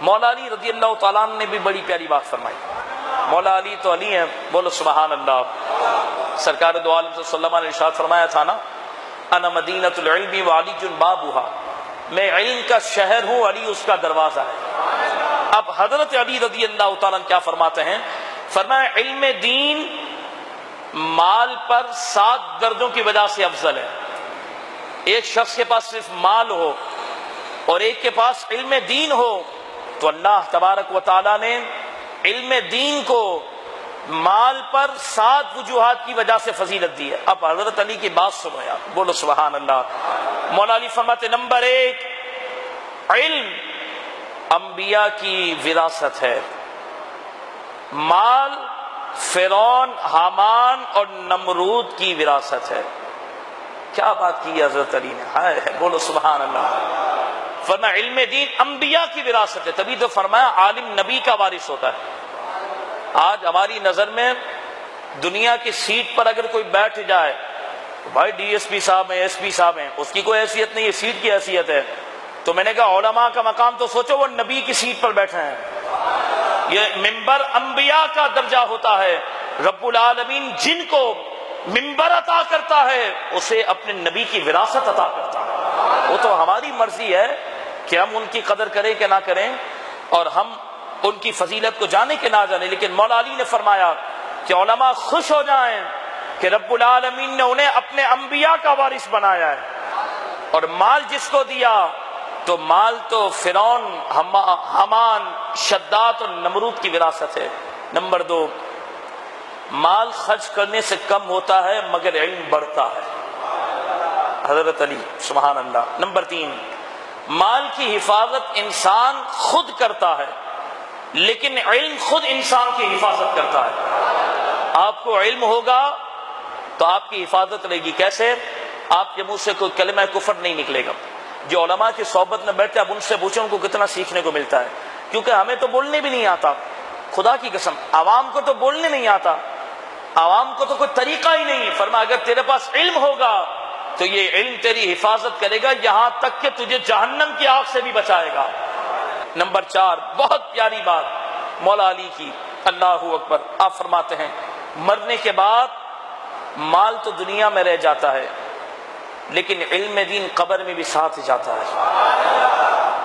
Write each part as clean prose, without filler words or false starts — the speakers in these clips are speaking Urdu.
مولا علی رضی اللہ تعالیٰ عنہ نے بھی بڑی پیاری بات فرمائی. مولا علی تو علی ہیں، بولو سبحان اللہ. سرکار دو عالم صلی اللہ علیہ وسلم نے ارشاد فرمایا تھا نا، انا مدینۃ العلم وعلی بابھا، میں علم کا شہر ہوں، علی اس کا دروازہ ہے. اب حضرت علی رضی اللہ تعالیٰ عنہ کیا فرماتے ہیں؟ فرمایا علم دین مال پر 7 درجوں کی وجہ سے افضل ہے. ایک شخص کے پاس صرف مال ہو اور ایک کے پاس علم دین ہو تو اللہ تبارک و تعالیٰ نے علم دین کو مال پر 7 وجوہات کی وجہ سے فضیلت دی ہے. اب حضرت علی کی بات سنو یار، بولو سبحان اللہ. مولا علی فرماتے نمبر 1، علم انبیاء کی وراثت ہے. مال فرعون، حامان اور نمرود کی وراثت ہے. کیا بات کی حضرت علی نے، ہائے بولو سبحان اللہ. فرمایا علم دین انبیاء کی وراثت ہے، تبھی تو فرمایا عالم نبی کا وارث ہوتا ہے. آج ہماری نظر میں دنیا کی سیٹ پر اگر کوئی بیٹھ جائے تو بھائی ڈی ایس پی صاحب ہیں، ایس پی صاحب ہیں، اس کی کوئی حیثیت نہیں ہے، سیٹ کی حیثیت ہے. تو میں نے کہا علماء کا مقام تو سوچو، وہ نبی کی سیٹ پر بیٹھے ہیں. یہ منبر انبیاء کا درجہ ہوتا ہے. رب العالمین جن کو منبر عطا کرتا ہے اسے اپنے نبی کی وراثت عطا کرتا ہے. وہ تو ہماری مرضی ہے کہ ہم ان کی قدر کریں کہ نہ کریں، اور ہم ان کی فضیلت کو جانے کہ نہ جانے. لیکن مولا علی نے فرمایا کہ علماء خوش ہو جائیں کہ رب العالمین نے انہیں اپنے انبیاء کا وارث بنایا ہے. اور مال جس کو دیا تو مال تو فرعون، حامان، شداد اور نمرود کی وراثت ہے. نمبر 2، مال خرچ کرنے سے کم ہوتا ہے مگر علم بڑھتا ہے. حضرت علی سبحان اللہ. نمبر 3، مال کی حفاظت انسان خود کرتا ہے لیکن علم خود انسان کی حفاظت کرتا ہے. آپ کو علم ہوگا تو آپ کی حفاظت رہے گی. کیسے؟ آپ کے منہ سے کوئی کلمہ کفر نہیں نکلے گا. جو علماء کی صحبت میں بیٹھتے ہیں اب ان سے پوچھیں ان کو کتنا سیکھنے کو ملتا ہے. کیونکہ ہمیں تو بولنے بھی نہیں آتا، خدا کی قسم عوام کو تو بولنے نہیں آتا، عوام کو تو کوئی طریقہ ہی نہیں. فرمایا اگر تیرے پاس علم ہوگا تو یہ علم تیری حفاظت کرے گا یہاں تک کہ تجھے جہنم کی آگ سے بھی بچائے گا. نمبر 4، بہت پیاری بات مولا علی کی، اللہ اکبر. آپ فرماتے ہیں مرنے کے بعد مال تو دنیا میں رہ جاتا ہے لیکن علم دین قبر میں بھی ساتھ جاتا ہے.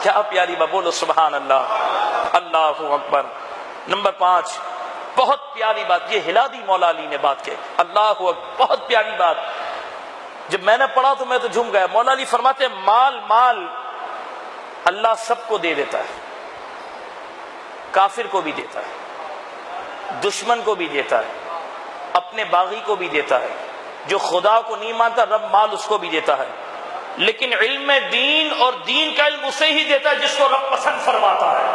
کیا پیاری بات، بولو سبحان اللہ، اللہ اکبر. نمبر 5، بہت پیاری بات، یہ ہلا دی مولا علی نے بات کے، اللہ اکبر، بہت پیاری بات. جب میں نے پڑھا تو میں تو جھوم گیا. مولا علی فرماتے ہیں مال اللہ سب کو دے دیتا ہے، کافر کو بھی دیتا ہے، دشمن کو بھی دیتا ہے، اپنے باغی کو بھی دیتا ہے. جو خدا کو نہیں مانتا رب مال اس کو بھی دیتا ہے. لیکن علم دین اور دین کا علم اسے ہی دیتا ہے جس کو رب پسند فرماتا ہے.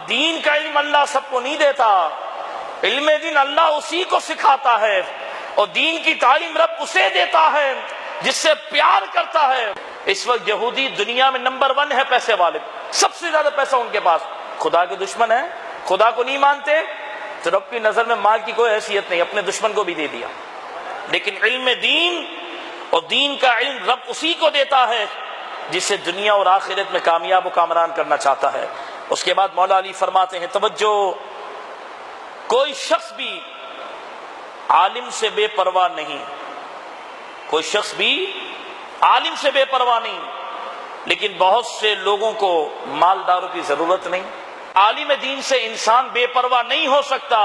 دین کا علم اللہ سب کو نہیں دیتا، علم دین اللہ اسی کو سکھاتا ہے، اور دین کی تعلیم رب اسے دیتا ہے جس سے پیار کرتا ہے. اس وقت یہودی دنیا میں نمبر 1 ہے پیسے والے، سب سے زیادہ پیسہ ان کے پاس. خدا کے دشمن ہیں، خدا کو نہیں مانتے تو رب کی نظر میں مال کی کوئی حیثیت نہیں، اپنے دشمن کو بھی دے دیا. لیکن علم دین اور دین کا علم رب اسی کو دیتا ہے جسے دنیا اور آخرت میں کامیاب و کامران کرنا چاہتا ہے. اس کے بعد مولا علی فرماتے ہیں توجہ، کوئی شخص بھی عالم سے بے پرواہ نہیں، کوئی شخص بھی عالم سے بے پرواہ نہیں، لیکن بہت سے لوگوں کو مالداروں کی ضرورت نہیں. عالم دین سے انسان بے پرواہ نہیں ہو سکتا،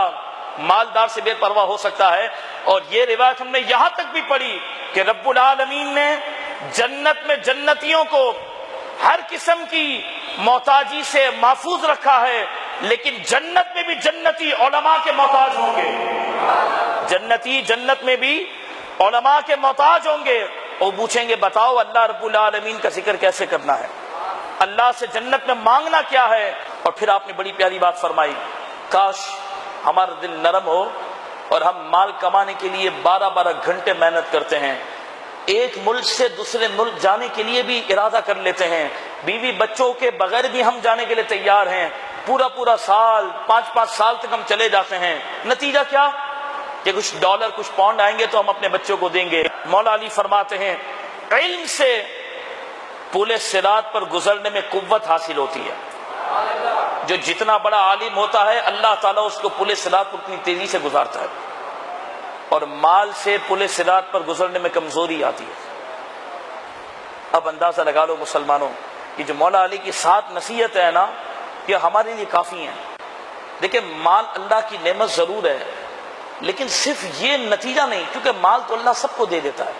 مالدار سے بے پرواہ ہو سکتا ہے. اور یہ روایت ہم نے یہاں تک بھی پڑھی کہ رب العالمین نے جنت میں جنتیوں کو ہر قسم کی محتاجی سے محفوظ رکھا ہے، لیکن جنت میں بھی جنتی علماء کے محتاج ہوں گے. جنتی جنت میں بھی علماء کے محتاج ہوں گے. اور پوچھیں گے بتاؤ اللہ رب العالمین کا ذکر کیسے کرنا ہے، اللہ سے جنت میں مانگنا کیا ہے. اور پھر آپ نے بڑی پیاری بات فرمائی، کاش ہمارا دل نرم ہو اور ہم مال کمانے کے لیے 12 گھنٹے محنت کرتے ہیں، ایک ملک سے دوسرے ملک جانے کے لیے بھی ارادہ کر لیتے ہیں، بیوی بچوں کے بغیر بھی ہم جانے کے لیے تیار ہیں، پورا سال 5 سال تک ہم چلے جاتے ہیں. نتیجہ کیا کہ کچھ ڈالر کچھ پاؤنڈ آئیں گے تو ہم اپنے بچوں کو دیں گے. مولا علی فرماتے ہیں علم سے پل صراط پر گزرنے میں قوت حاصل ہوتی ہے. جو جتنا بڑا عالم ہوتا ہے اللہ تعالیٰ اس کو پل صراط پر اتنی تیزی سے گزارتا ہے، اور مال سے پل صراط پر گزرنے میں کمزوری آتی ہے۔ اب اندازہ لگا لو مسلمانوں، یہ جو مولا علی کی 7 نصیحت ہے نا، یہ ہمارے لیے کافی ہیں۔ دیکھیں مال اللہ کی نعمت ضرور ہے، لیکن صرف یہ نتیجہ نہیں، کیونکہ مال تو اللہ سب کو دے دیتا ہے۔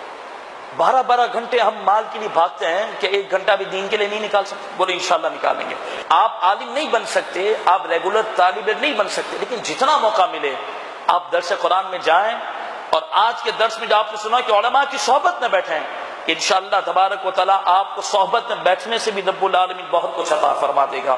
12 گھنٹے ہم مال کے لیے بھاگتے ہیں کہ 1 گھنٹہ بھی دین کے لیے نہیں نکال سکتے؟ بولے انشاءاللہ نکالیں گے۔ آپ عالم نہیں بن سکتے، آپ ریگولر طالب علم نہیں بن سکتے، لیکن جتنا موقع ملے آپ درس قرآن میں جائیں، اور آج کے درس میں جو آپ نے سنا کہ علماء کی صحبت میں بیٹھیں، انشاءاللہ تبارک و تعالیٰ آپ کو صحبت میں بیٹھنے سے بھی رب العالمین بہت کچھ عطا فرما دے گا۔